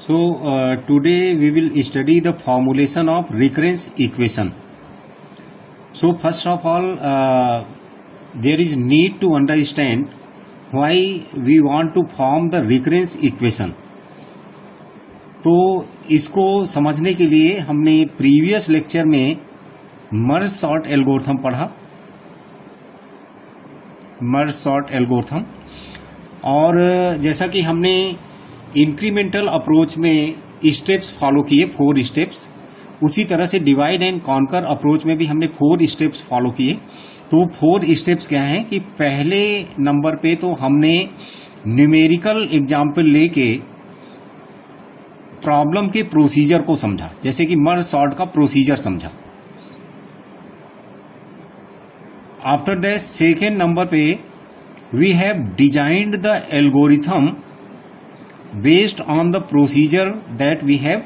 Today we will study the formulation of recurrence equation. So first of all, there is need to understand why we want to form the recurrence equation. तो इसको समझने के लिए हमने previous lecture में merge sort algorithm पढ़ा, merge sort algorithm. और जैसा कि हमने इंक्रीमेंटल अप्रोच में स्टेप्स फॉलो किए, 4 स्टेप्स, उसी तरह से डिवाइड एंड कॉन्कर अप्रोच में भी हमने 4 स्टेप्स फॉलो किए। तो 4 स्टेप्स क्या हैं कि पहले नंबर पे तो हमने न्यूमेरिकल एग्जाम्पल लेके प्रॉब्लम के प्रोसीजर को समझा, जैसे कि मर्ज सॉर्ट का प्रोसीजर समझा। आफ्टर दैट सेकेंड नंबर पे we have designed the algorithm based on the procedure that we have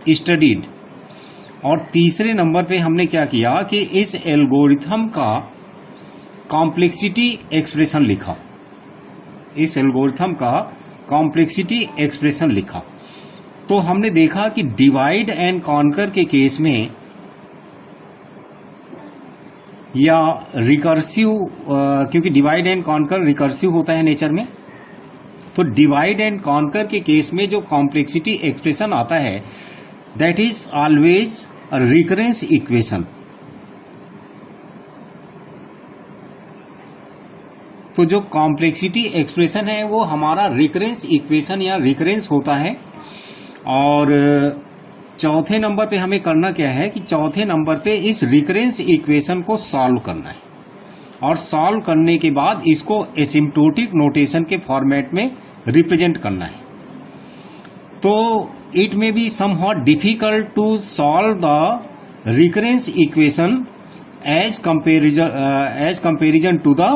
studied. और तीसरे नंबर पे हमने क्या किया कि इस एल्गोरिथम का कॉम्प्लेक्सिटी एक्सप्रेशन लिखा, इस एल्गोरिथम का कॉम्प्लेक्सिटी एक्सप्रेशन लिखा। तो हमने देखा कि डिवाइड एंड कॉन्कर के केस में या रिकर्सिव, क्योंकि डिवाइड एंड कॉन्कर रिकर्सिव होता है नेचर में, तो डिवाइड एंड कॉन्कर के केस में जो कॉम्प्लेक्सिटी एक्सप्रेशन आता है that is always a recurrence equation. तो जो कॉम्प्लेक्सिटी एक्सप्रेशन है वो हमारा रिकरेंस इक्वेशन या रिकरेंस होता है। और चौथे नंबर पे हमें करना क्या है कि चौथे नंबर पे इस रिकरेंस इक्वेशन को सॉल्व करना है, और सॉल्व करने के बाद इसको एसिम्प्टोटिक नोटेशन के फॉर्मेट में रिप्रेजेंट करना है। तो it may be somehow difficult to solve the recurrence equation as comparison to the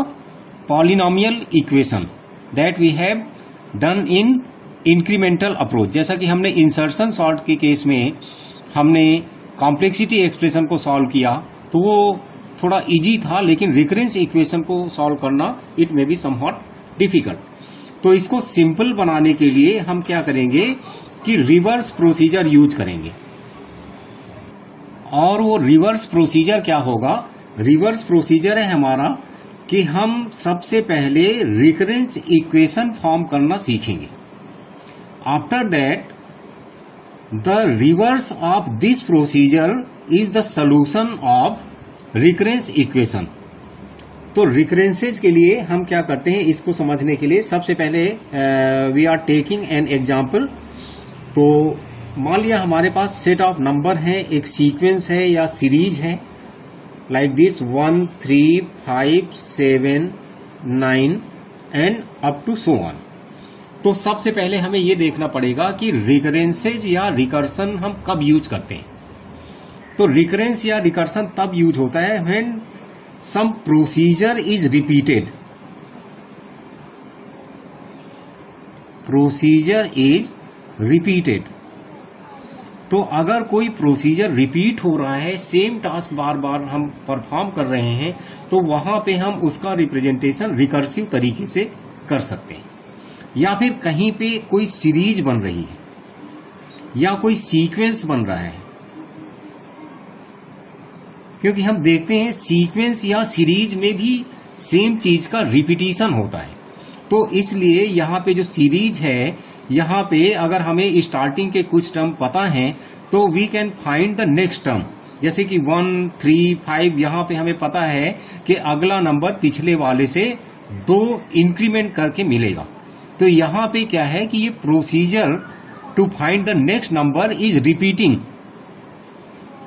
polynomial equation that we have done in incremental approach. जैसा कि हमने इंसर्शन सॉर्ट के केस में हमने कॉम्प्लेक्सिटी एक्सप्रेशन को सॉल्व किया तो वो थोड़ा इजी था, लेकिन रिकरेंस इक्वेशन को सॉल्व करना it may be somehow difficult. तो इसको सिंपल बनाने के लिए हम क्या करेंगे कि रिवर्स प्रोसीजर यूज करेंगे। और वो रिवर्स प्रोसीजर क्या होगा? रिवर्स प्रोसीजर है हमारा कि हम सबसे पहले रिकरेंस इक्वेशन फॉर्म करना सीखेंगे। After that the reverse of this procedure is the solution of recurrence equation. तो रिकरेंसेज के लिए हम क्या करते हैं इसको समझने के लिए सबसे पहले we are taking an example. तो मान लिया हमारे पास सेट ऑफ नंबर है, एक सीक्वेंस है या सीरीज है, like this 1 3 5 7 9 and up to so on. तो सबसे पहले हमें यह देखना पड़ेगा कि रिकरेंसेज या रिकर्सन हम कब यूज करते हैं। तो रिकरेंस या रिकर्सन तब यूज होता है when some procedure is repeated. Procedure is repeated. तो अगर कोई प्रोसीजर रिपीट हो रहा है, सेम टास्क बार बार हम परफॉर्म कर रहे हैं, तो वहां पे हम उसका रिप्रेजेंटेशन रिकर्सिव तरीके से कर सकते हैं। या फिर कहीं पे कोई सीरीज बन रही है या कोई सीक्वेंस बन रहा है, क्योंकि हम देखते हैं सीक्वेंस या सीरीज में भी सेम चीज का रिपीटिशन होता है। तो इसलिए यहाँ पे जो सीरीज है, यहाँ पे अगर हमें स्टार्टिंग के कुछ टर्म पता हैं तो we can find the next term. जैसे कि 1 3 5 यहाँ पे हमें पता है कि अगला नंबर पिछले वाले से 2 इंक्रीमेंट करके मिलेगा। तो यहाँ पे क्या है कि ये procedure to find the next number is repeating.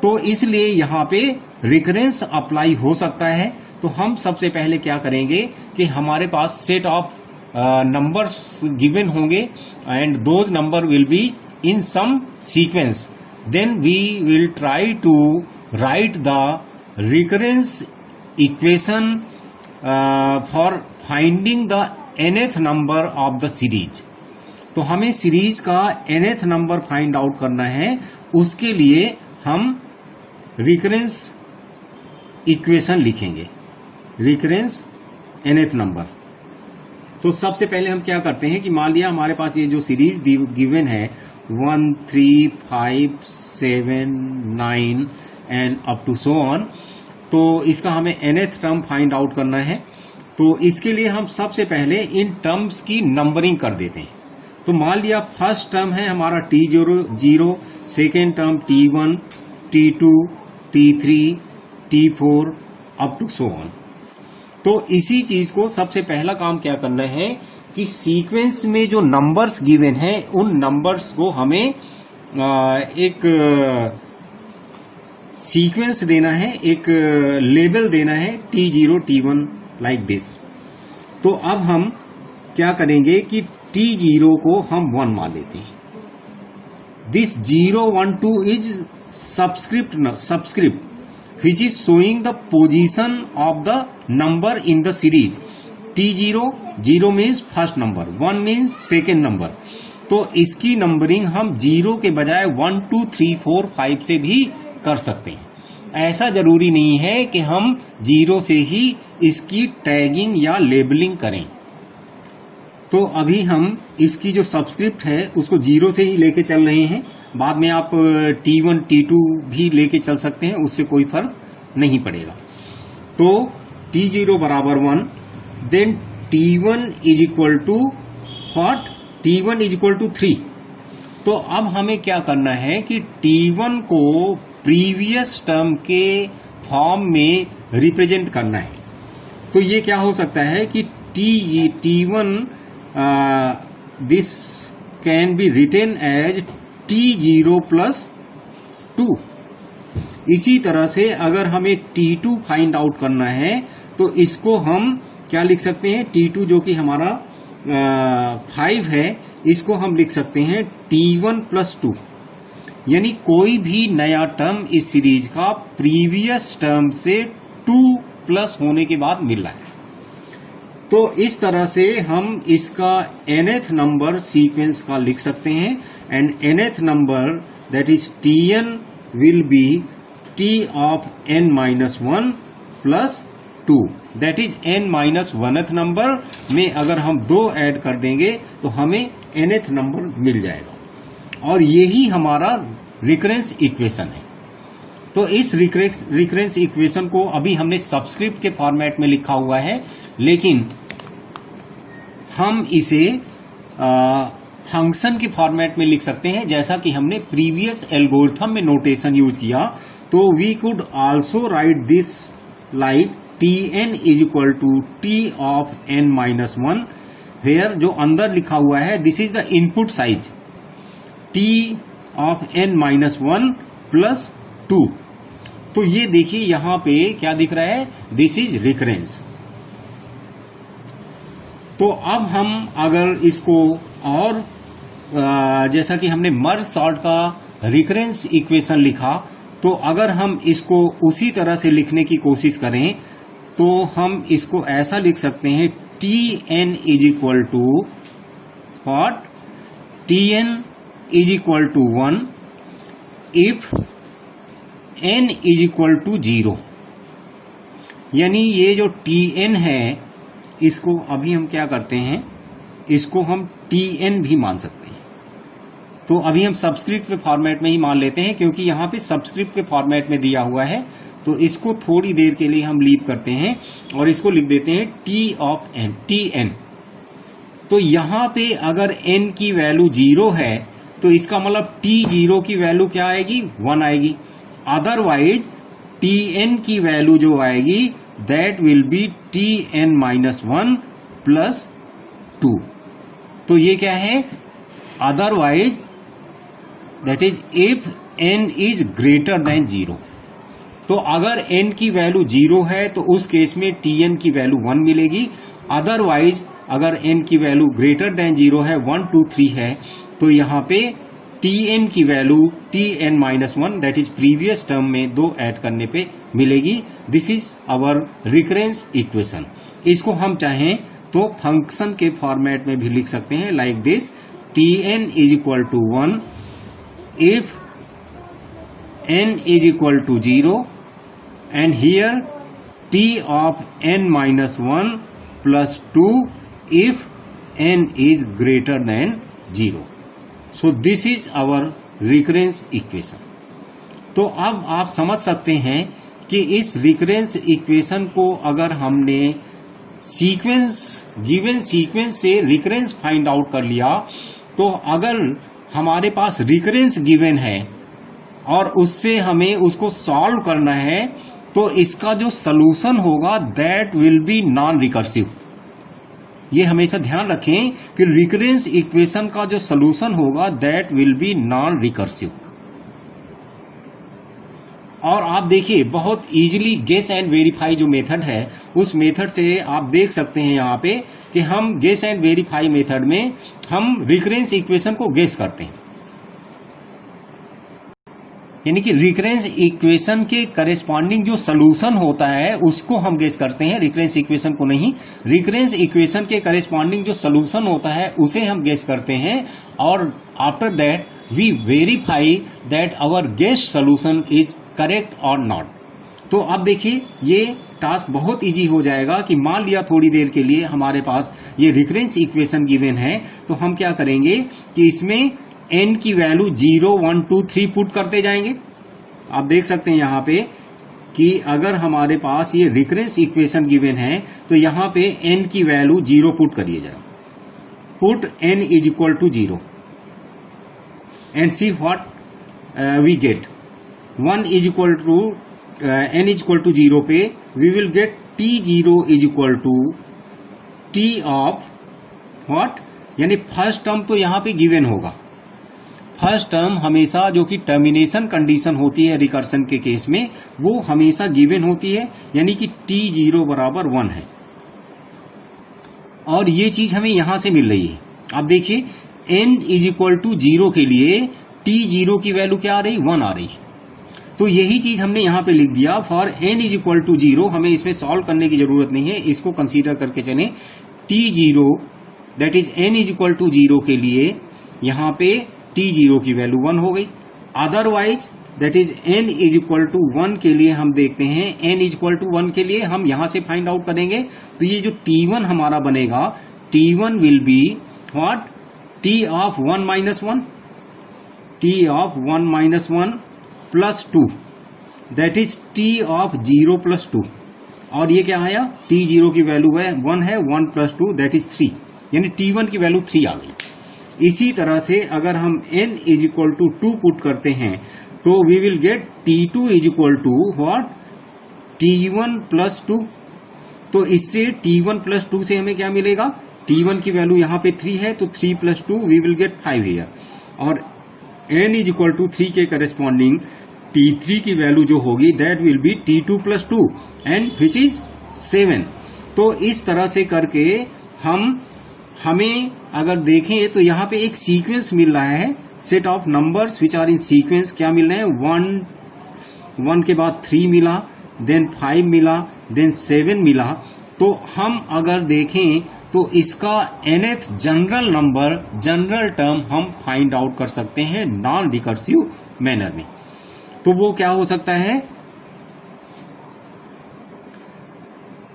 तो इसलिए यहाँ पे रिकरेंस अप्लाई हो सकता है। तो हम सबसे पहले क्या करेंगे कि हमारे पास सेट ऑफ नंबर्स गिवन होंगे and those number will be in some sequence. Then we will try to write the recurrence equation for finding the nth number of the series. तो हमें सीरीज का nth नंबर फाइंड आउट करना है, उसके लिए हम recurrence equation लिखेंगे, recurrence nth number. तो सबसे पहले हम क्या करते हैं कि मान लिया हमारे पास ये जो सीरीज गिवन है 1, 3, 5, 7, 9 and up to so on, तो इसका हमें nth टर्म फाइंड आउट करना है। तो इसके लिए हम सबसे पहले इन टर्म्स की नंबरिंग कर देते हैं। तो मान लिया फर्स्ट टर्म है हमारा T0, second term T1, T2, T3, T4 up to so on. तो इसी चीज को सबसे पहला काम क्या करना है कि सीक्वेंस में जो नंबर्स गिवन हैं उन नंबर्स को हमें एक सीक्वेंस देना है, एक लेबल देना है T0, T1 लाइक दिस। तो अब हम क्या करेंगे कि T0 को हम 1 मान लेते हैं। This 0, 1, 2 is subscript which is showing the position of the number in the series. T0, 0 means first number, 1 means second number. तो इसकी नंबरिंग हम 0 के बजाय 1, 2, 3, 4, 5 से भी कर सकते हैं। ऐसा जरूरी नहीं है कि हम 0 से ही इसकी टैगिंग या लेबलिंग करें। तो अभी हम इसकी जो सबस्क्रिप्ट है उसको 0 से ही लेके चल रहे हैं। बाद में आप T1, T2 भी लेके चल सकते हैं, उससे कोई फर्क नहीं पड़ेगा। तो T0 बराबर 1, then T1 is equal to what, T1 is equal to 3। तो अब हमें क्या करना है कि T1 को प्रीवियस टर्म के फॉर्म में रिप्रेजेंट करना है। तो ये क्या हो सकता है कि T1 this can be written as T0 plus 2। इसी तरह से अगर हमें T2 फाइंड आउट करना है तो इसको हम क्या लिख सकते हैं, T2 जो कि हमारा 5 है, इसको हम लिख सकते हैं T1 प्लस 2। यानी कोई भी नया टर्म इस सीरीज का प्रीवियस टर्म से 2 प्लस होने के बाद मिल रहा है। तो इस तरह से हम इसका nth नंबर सीक्वेंस का लिख सकते हैं। And nth number that is Tn will be T of n-1 plus 2, that is n-1th number में अगर हम 2 ऐड कर देंगे तो हमें nth नंबर मिल जाएगा। और यही हमारा रिकरेंस इक्वेशन है। तो इस रिकरेंस इक्वेशन को अभी हमने सबस्क्रिप्ट के फॉर्मेट में लिखा हुआ है, लेकिन हम इसे फंक्शन के फॉर्मेट में लिख सकते हैं, जैसा कि हमने प्रीवियस एल्गोरिथम में नोटेशन यूज किया। तो we could also write this like Tn is equal to T of n-1, where जो अंदर लिखा हुआ है this is the input size T of n-1 plus 2। तो ये देखिए यहां पे क्या दिख रहा है, दिस इज रिकरेंस। तो अब हम अगर इसको और जैसा कि हमने मर्ज सॉर्ट का रिकरेंस इक्वेशन लिखा, तो अगर हम इसको उसी तरह से लिखने की कोशिश करें तो हम इसको ऐसा लिख सकते हैं Tn is equal to what, Tn is equal to 1 if n is equal to 0। यानी ये जो Tn है इसको अभी हम क्या करते हैं, इसको हम Tn भी मान सकते हैं। तो अभी हम सबस्क्रिप्ट के फॉर्मेट में ही मान लेते हैं, क्योंकि यहाँ पे सबस्क्रिप्ट के फॉर्मेट में दिया हुआ है। तो इसको थोड़ी देर के लिए हम लीव करते हैं और इसको लिख देते हैं T ऑफ n, Tn। तो यहाँ पे अगर n की वैल्यू 0 है तो इसका मतलब T0 की वैल्यू क्या आएगी, 1 आएगी। अदरवाइज Tn की वैल्यू जो आएगी that will B Tn-1 plus 2। तो ये क्या है, otherwise that is if n is greater than 0। तो अगर n की वैल्यू 0 है तो उस केस में Tn की वैल्यू 1 मिलेगी। अदरवाइज अगर n की वैल्यू ग्रेटर देन 0 है, 1, 2, 3 है, तो यहाँ पे Tn की value Tn-1 that is previous term में 2 ऐड करने पे मिलेगी। This is our recurrence equation. इसको हम चाहें तो फंक्शन के फॉर्मेट में भी लिख सकते हैं like this, Tn is equal to 1 if n is equal to 0 and here T of n-1 plus 2 if n is greater than 0. So this is our recurrence equation. तो अब आप समझ सकते हैं कि इस रिकरेंस इक्वेशन को अगर हमने गिवन सीक्वेंस से रिकरेंस फाइंड आउट कर लिया, तो अगर हमारे पास रिकरेंस गिवन है और उससे हमें उसको सॉल्व करना है, तो इसका जो सलूशन होगा that will B non recursive. ये हमेशा ध्यान रखें कि रिकरेंस इक्वेशन का जो सलूशन होगा that will B non recursive. और आप देखिए बहुत इजीली गेस एंड वेरीफाई जो मेथड है, उस मेथड से आप देख सकते हैं यहाँ पे कि हम गेस एंड वेरीफाई मेथड में हम रिकरेंस इक्वेशन को गेस करते हैं. यानी कि रिकरेंस इक्वेशन के करेस्पॉन्डिंग जो सलूशन होता है उसको हम गेस करते हैं, रिकरेंस इक्वेशन को नहीं. रिकरेंस इक्वेशन के करेस्पॉन्डिंग जो सलूशन होता है उसे हम गेस करते हैं, और after that we verify that our guess solution is correct और नॉट. तो अब देखिए ये टास्क बहुत इजी हो जाएगा कि मान लिया थोड़ी देर के लिए हमारे पास ये रिकरेंस इक्वेशन गिवन है, तो हम क्या करेंगे कि इसमें n की वैल्यू 0, 1, 2, 3 पुट करते जाएंगे. आप देख सकते हैं यहाँ पे कि अगर हमारे पास ये रिकरेंस इक्वेशन गिवन है तो यहाँ पे n की वैल्यू 0 पुट करिए जरा. Put n is equal to 0 and see what we get. 1 is equal to n is equal to 0 पे we will get t0 is equal to t of what, यानी first term तो यहाँ पे given होगा. First term हमेशा जो कि termination condition होती है रिकर्सन के केस में, वो हमेशा गिवन होती है, यानी कि t0 बराबर 1 है. और ये चीज हमें यहां से मिल रही है. आप देखिए n इज इक्वल टू 0 के लिए t0 की वैल्यू क्या आ रही, 1 आ रही. तो यही चीज हमने यहां पे लिख दिया. For n is equal to 0 हमें इसमें सॉल्व करने की जरूरत नहीं है, इसको कंसीडर करके चलें. t0 that is n is equal to 0 के लिए यहां पे t0 की वैल्यू 1 हो गई. Otherwise that is n is equal to 1 के लिए हम देखते हैं, n इज इक्वल टू 1 के लिए हम यहां से फाइंड आउट करेंगे. तो ये जो t1 हमारा बनेगा, t1 will be what, t of 1 minus 1, t of 1 minus 1 plus 2 that is t of 0 plus 2. और ये क्या आया, t0 की वैल्यू है 1 है, 1 प्लस 2 दैट इज 3, यानी t1 की वैल्यू 3 आ गई. इसी तरह से अगर हम n is equal to 2 put करते हैं तो we will get t2 is equal to what, t1 plus 2. तो इससे t1 प्लस 2 से हमें क्या मिलेगा, t1 की वैल्यू यहाँ पे 3 है तो 3 plus 2 we will get 5 here. और n इज इक्वल टू 3 के करेस्पॉन्डिंग t3 की वैल्यू जो होगी that will be t2 plus 2 and which is 7. तो इस तरह से करके हमें अगर देखें तो यहाँ पे एक सीक्वेंस मिल रहा है, set of numbers which are in sequence. क्या मिल रहे हैं, 1 के बाद 3 मिला, देन 5 मिला, देन 7 मिला. तो हम अगर देखें तो इसका nth general number, general term हम फाइंड आउट कर सकते हैं नॉन रिकर्सिव मैनर में. तो वो क्या हो सकता है,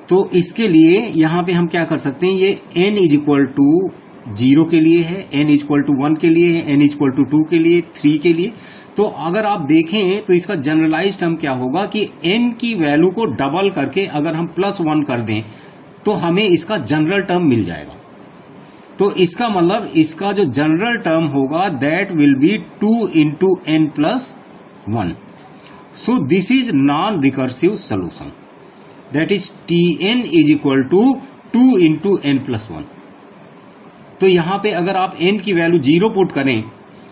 तो इसके लिए यहां पे हम क्या कर सकते हैं, ये n इज इक्वल टू 0 के लिए है, n इज इक्वल टू 1 के लिए है, n इज इक्वल टू 2 के लिए, 3 के लिए. तो अगर आप देखें तो इसका जनरलाइज टर्म क्या होगा कि n की वैल्यू को डबल करके अगर हम प्लस 1 कर दें तो हमें इसका जनरल टर्म मिल जाएगा. तो इसका मतलब इसका जो जनरल टर्म होगा that will be 2 into n plus 1. So this is non recursive solution, that is tn is equal to 2 into n plus 1. तो यहां पे अगर आप n की वैल्यू 0 पुट करें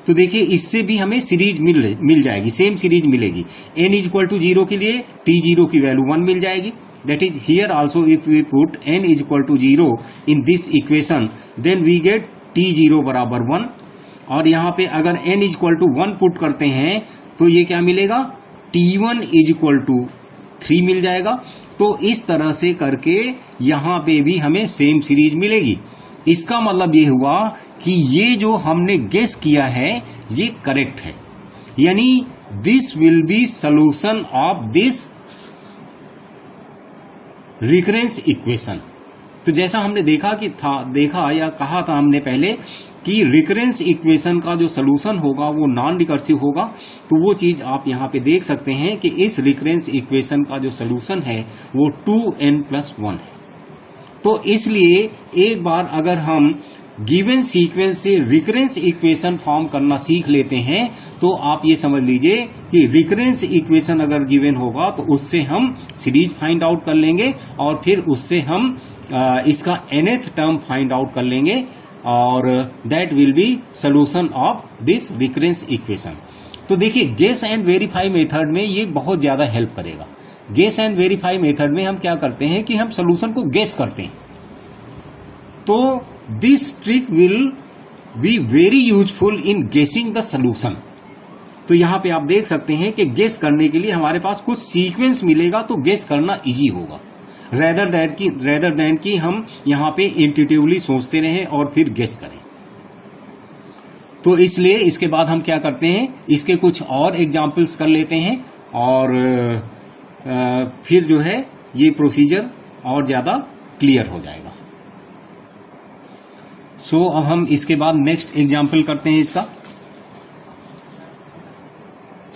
तो देखिए इससे भी हमें सीरीज मिल जाएगी, सेम सीरीज मिलेगी. n इज इक्वल टू 0 के लिए t0 की वैल्यू 1 मिल जाएगी. That is here also if we put n is equal to 0 in this equation then we get t0 बराबर 1. और यहाँ पे अगर n is equal to 1 put करते हैं तो ये क्या मिलेगा, t1 इज इक्वल टू 3 मिल जाएगा. तो इस तरह से करके यहाँ पे भी हमें सेम सीरीज मिलेगी. इसका मतलब ये हुआ कि ये जो हमने गेस किया है ये करेक्ट है, यानी this will B solution of this recurrence equation. तो तो जैसा हमने देखा या कहा था हमने पहले कि रिकरेंस इक्वेशन का जो सोल्यूशन होगा वो नॉन रिकर्सिव होगा, तो वो चीज आप यहाँ पे देख सकते हैं कि इस रिकरेंस इक्वेशन का जो सोल्यूशन है वो 2n+1 है। तो इसलिए एक बार अगर हम गिवन सीक्वेंस से रिकरेंस इक्वेशन फॉर्म करना सीख लेते हैं तो आप ये समझ लीजिए कि रिकरेंस इक्वेशन अगर गिवन होगा तो उससे हम सीरीज फाइंड आउट कर लेंगे और फिर उससे हम इसका nth टर्म फाइंड आउट कर लेंगे और that will B solution of this recurrence equation. तो देखिए गेस एंड वेरीफाई मेथड में ये बहुत ज्यादा हेल्प करेगा। गेस एंड वेरीफाई मेथड में हम क्या करते हैं कि हम सोल्यूशन को गेस करते हैं। तो this trick will be very useful in गेसिंग द सोल्यूशन। तो यहां पे आप देख सकते हैं कि गेस करने के लिए हमारे पास कुछ सीक्वेंस मिलेगा तो गेस करना इजी होगा, रेदर देन कि हम यहां पे इंट्यूटिवली सोचते रहें और फिर गेस करें। तो इसलिए इसके बाद हम क्या करते हैं, इसके कुछ और एग्जांपल्स कर लेते हैं और फिर जो है ये प्रोसीजर और ज्यादा क्लियर हो जाएगा। सो अब हम इसके बाद नेक्स्ट एग्जांपल करते हैं इसका।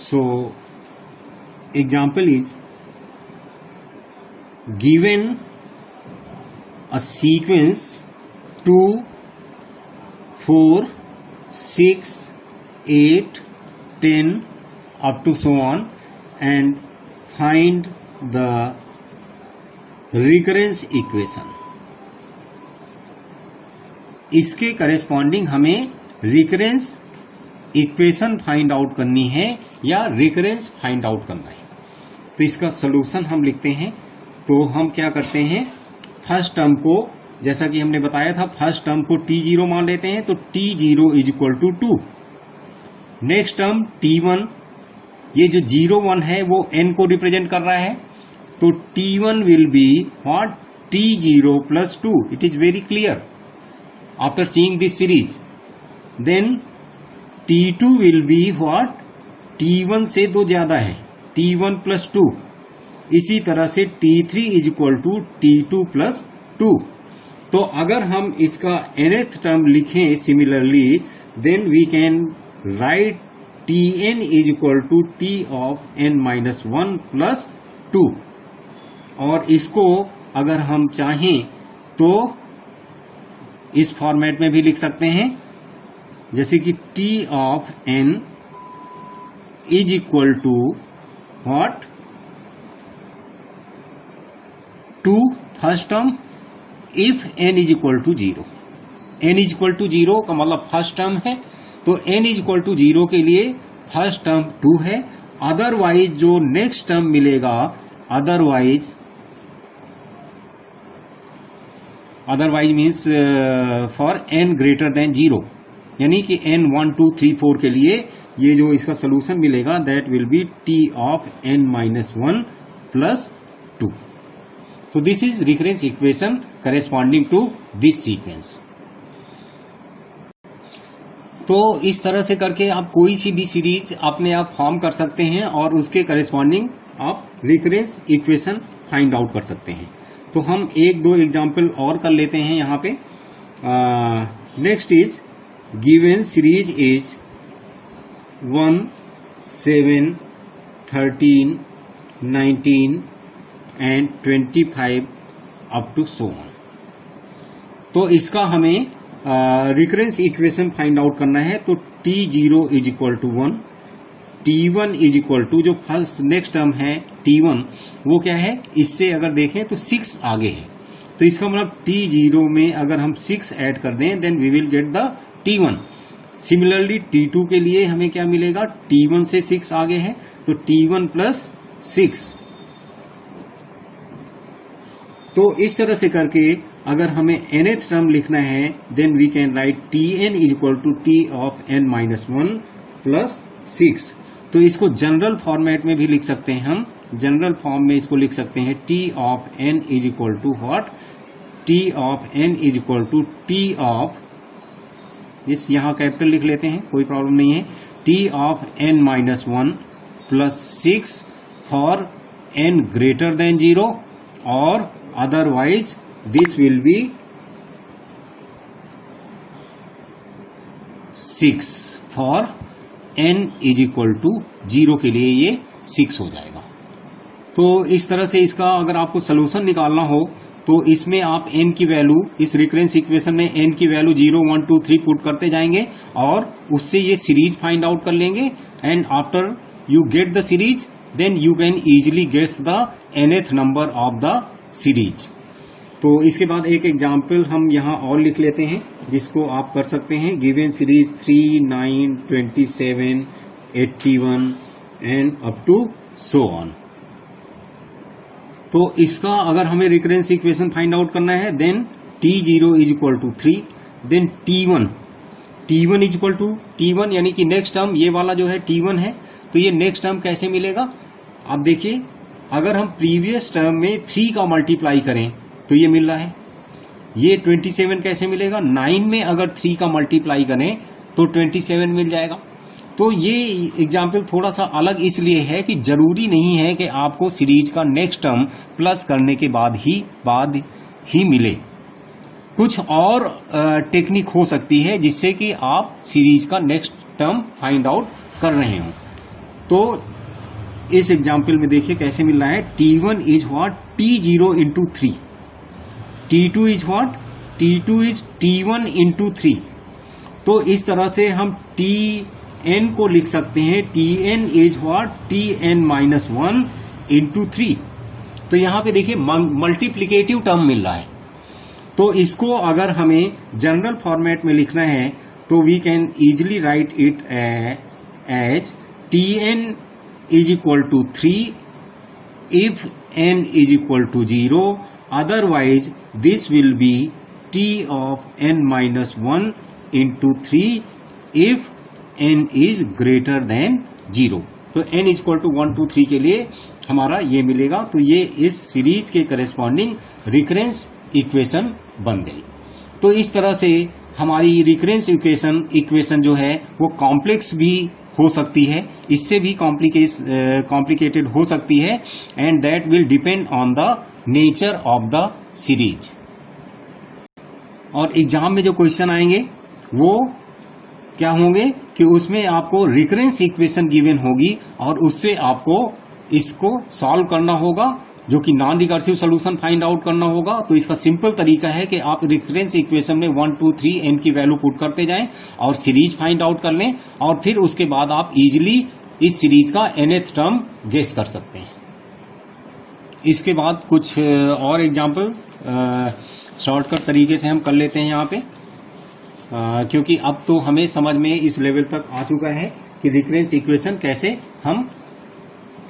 So example is given a sequence 2, 4, 6, 8, 10 up to so on and find the recurrence equation। इसके करेस्पॉन्डिंग हमें रिकरेंस इक्वेशन फाइंड आउट करनी है या रिकरेंस फाइंड आउट करना है। तो इसका सोल्यूशन हम लिखते हैं। तो हम क्या करते हैं, फर्स्ट टर्म को जैसा कि हमने बताया था फर्स्ट टर्म को t0 मान लेते हैं। तो t0 = 2। नेक्स्ट टर्म t1, ये जो 0, 1 है वो n को रिप्रेजेंट कर रहा है, तो t1 will be what, t0 + 2। It is very clear after seeing this series. Then t2 will be what, t1 से 2 ज्यादा है, t1 + 2। इसी तरह से t3 = t2 + 2। तो अगर हम इसका nth टर्म लिखें similarly, then we can write tn = t of n-1 + 2। और इसको अगर हम चाहें तो इस फॉर्मेट में भी लिख सकते हैं, जैसे कि t of n = what, 2 first term if n = 0। n = 0 का मतलब फर्स्ट टर्म है, तो n = 0 के लिए फर्स्ट टर्म 2 है। अदरवाइज जो नेक्स्ट टर्म मिलेगा, अदरवाइज मीन्स फॉर n > 0, यानी कि n 1 2 3 4 के लिए ये जो इसका सोल्यूशन मिलेगा that will be t of n-1 + 2। तो this is recurrence equation corresponding to this sequence. तो इस तरह से करके आप कोई सी भी सीरीज अपने आप फॉर्म कर सकते हैं और उसके करेस्पॉन्डिंग आप रिकरेंस इक्वेशन फाइंड आउट कर सकते हैं। तो हम 1-2 एग्जाम्पल और कर लेते हैं यहाँ पे। Next is given series is 1, 7, 13, 19 and 25 up to so on। तो इसका हमें रिकरेंस इक्वेशन फाइंड आउट करना है। तो t0 = 1, t1 = जो फर्स्ट नेक्स्ट टर्म है t1 वो क्या है, इससे अगर देखें तो 6 आगे है, तो इसका मतलब t0 में अगर हम 6 ऐड कर दें then we will get the t1। Similarly t2 के लिए हमें क्या मिलेगा, t1 से 6 आगे है तो t1 + 6। तो इस तरह से करके अगर हमें nth टर्म लिखना है then we can write tn = t of n-1 + 6। तो इसको जनरल फॉर्मेट में भी लिख सकते हैं, हम जनरल फॉर्म में इसको लिख सकते हैं t of n = what, t of n = t of, इस यहाँ कैपिटल लिख लेते हैं कोई प्रॉब्लम नहीं है, t of n-1 + 6 for n > 0 और otherwise this will be 6 for n is equal to 0 के लिए ये 6 हो जाएगा। तो इस तरह से इसका अगर आपको सोल्यूशन निकालना हो तो इसमें आप n की वैल्यू, इस रिकरेंस इक्वेशन में n की वैल्यू 0 1 2 3 पुट करते जाएंगे और उससे ये सीरीज फाइंड आउट कर लेंगे। And after you get the series then you can easily gets the nth number of the series. तो इसके बाद एक एग्जाम्पल हम यहाँ और लिख लेते हैं जिसको आप कर सकते हैं। Given series 3 9 27 81 and up to so on. तो इसका अगर हमें रिकरेंस इक्वेशन फाइंड आउट करना है then t0 is equal to 3, then t1 is equal to t1 यानी कि नेक्स्ट टर्म ये वाला जो है t1 है। तो ये नेक्स्ट टर्म कैसे मिलेगा? आप देखिए, अगर हम प्रीवियस टर्म में 3 का मल्टीप्लाई करें तो ये मिल रहा है। ये 27 कैसे मिलेगा? 9 में अगर 3 का मल्टीप्लाई करें तो 27 मिल जाएगा। तो ये एग्जाम्पल थोड़ा सा अलग इसलिए है कि जरूरी नहीं है कि आपको सीरीज का नेक्स्ट टर्म प्लस करने के बाद ही मिले। कुछ और टेक्निक हो सकती है जिससे कि आप सीरीज का नेक्स्ट टर्म फाइंड आउट कर रहे हो। तो इस एग्जाम्पल में देखिए कैसे मिल रहा है। t1 is what? t0 into 3। t2 is what? t2 is t1 into 3। तो इस तरह से हम tn को लिख सकते हैं। tn is what? tn minus 1 into 3। तो यहां पे देखिए मल्टीप्लीकेटिव टर्म मिल रहा है। तो इसको अगर हमें जनरल फॉर्मेट में लिखना है तो we can easily write it as tn is equal to 3 if n is equal to 0, otherwise this will be t of n minus 1 into 3 if n is greater than 0। तो n is equal to 1 2 3 के लिए हमारा ये मिलेगा। तो ये इस series के करेस्पॉन्डिंग रिकरेंस इक्वेशन बन गई। तो इस तरह से हमारी रिकरेंस इक्वेशन जो है वो कॉम्प्लेक्स भी हो सकती है, इससे भी कॉम्प्लिकेटेड हो सकती है, and that will depend on the nature of the series. और एग्जाम में जो क्वेश्चन आएंगे वो क्या होंगे कि उसमें आपको रिकरेंस इक्वेशन गिवन होगी और उससे आपको इसको सॉल्व करना होगा, जो कि non recursive solution find out करना होगा। तो इसका सिंपल तरीका है कि आप रिकरेंस इक्वेशन में 1 2 3 n की वैल्यू पुट करते जाएं और सीरीज फाइंड आउट कर लें, और फिर उसके बाद आप इजीली इस सीरीज का nth टर्म गेस कर सकते हैं। इसके बाद कुछ और एग्जाम्पल शॉर्टकट तरीके से हम कर लेते हैं यहाँ पे, क्योंकि अब तो हमें समझ में इस लेवल तक आ चुका है कि रिकरेंस इक्वेशन कैसे हम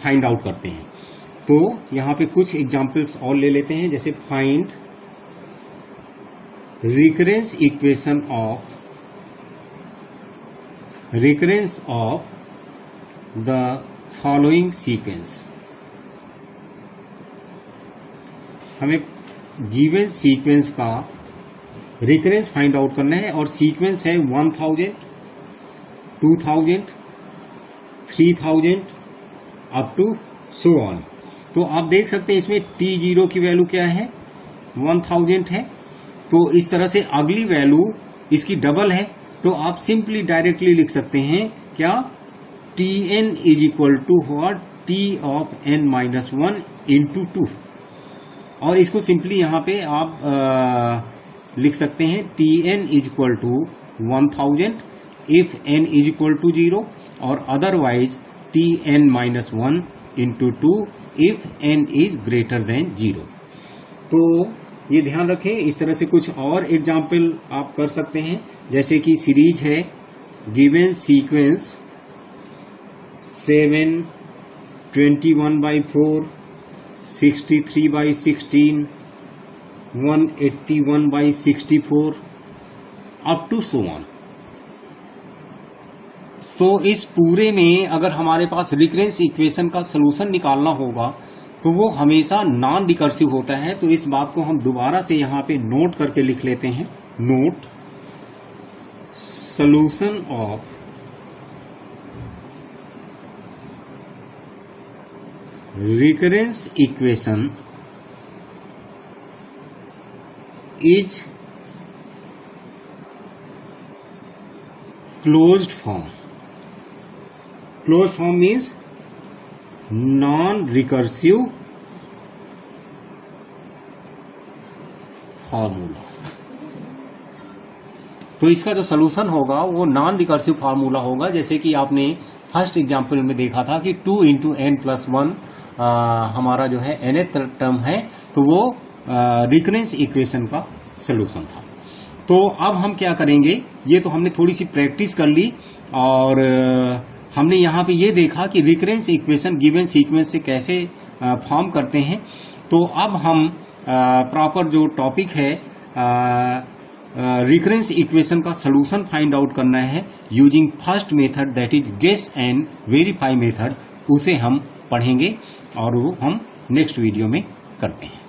फाइंड आउट करते हैं। तो यहाँ पे कुछ एग्जाम्पल्स और ले लेते हैं, जैसे find recurrence equation of the following sequence. हमें गिवन सीक्वेंस का रिकरेंस फाइंड आउट करना है और सीक्वेंस है 1000 2000 3000 अप टू सो ऑन। तो आप देख सकते हैं इसमें t0 की वैल्यू क्या है? 1000 है। तो इस तरह से अगली वैल्यू इसकी डबल है, तो आप सिंपली डायरेक्टली लिख सकते हैं क्या? tn is equal to what? t of n minus 1 into 2। और इसको सिंपली यहाँ पे आप लिख सकते हैं tn is equal to 1000 if n is equal to 0, और otherwise tn minus 1 into 2 if n is greater than 0। तो ये ध्यान रखें। इस तरह से कुछ और एग्जाम्पल आप कर सकते हैं, जैसे कि सीरीज है given sequence 7 21/4 63/16 181/64 up to so on. तो इस पूरे में अगर हमारे पास रिकरेंस इक्वेशन का सलूशन निकालना होगा तो वो हमेशा नॉन रिकर्सिव होता है। तो इस बात को हम दोबारा से यहाँ पे नोट करके लिख लेते हैं। Note solution of recurrence equation is closed form. Closed form means non recursive formula. तो इसका जो सोल्यूशन होगा वो नॉन रिकर्सिव फार्मूला होगा, जैसे कि आपने फर्स्ट एग्जांपल में देखा था कि 2 × n+1 हमारा जो है nth टर्म है, तो वो रिकरेंस इक्वेशन का सोल्यूशन था. तो अब हम क्या करेंगे, ये तो हमने थोड़ी सी प्रैक्टिस कर ली और हमने यहाँ पे ये देखा कि रिकरेंस इक्वेशन गिवन सीक्वेंस से कैसे फॉर्म करते हैं. तो अब हम प्रॉपर जो टॉपिक है रिकरेंस इक्वेशन का सोल्यूशन फाइंड आउट करना है using first method that is guess and verify method, उसे हम पढ़ेंगे और वो हम नेक्स्ट वीडियो में करते हैं.